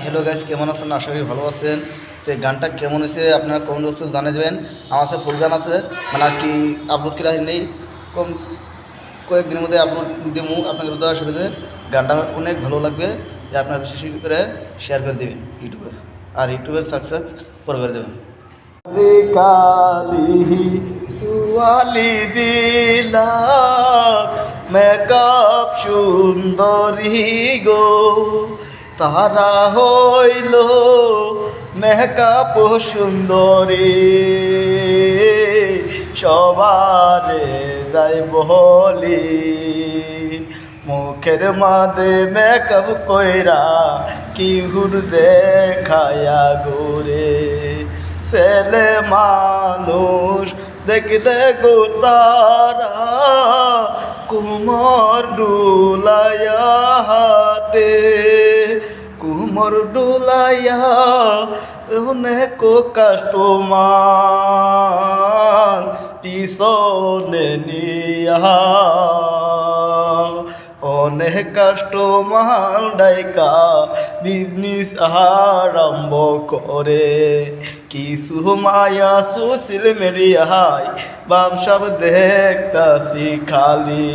Hello guys, কেমন আছেন? আশা করি ভালো আছেন। তো এই গানটা কেমন হয়েছে আপনারা কমেন্ট বক্সে জানিয়ে দেবেন। আমার কাছে ফুল গান আছে, মানে আর কি আপলোড করা নেই, কম কয়েকদিনের মধ্যে আপলোড দেবো আপনাদের দেওয়ার সুবিধে। গানটা অনেক ভালো লাগবে, যে আপনারা বেশি বেশি করে শেয়ার করে দেবেন ইউটিউবে, আর ইউটিউবে সাকসেস করে দেবেন। কালি সুয়ালি দিলা মেকআপ সুন্দরী গো, তারা হইল মেকআপ সুন্দরী, সবারে যাই বলি মুখের মাঝে মেকআপ কইরা কি হুর দেখায়া গোরে, ছেলে মানুষ দেখলে গো তারা কুমর ডুলাইয়া হাটে, কুমর ডুলাইয়া অনেক কাস্টমার পিছনে নিয়া, অনেক কাস্টমার ডাইকা বিজনেস আরম্ভ করে, কিছু মায়া সোশ্যাল মিডিয়ায় ব্যবসা দেখতাছি খালি।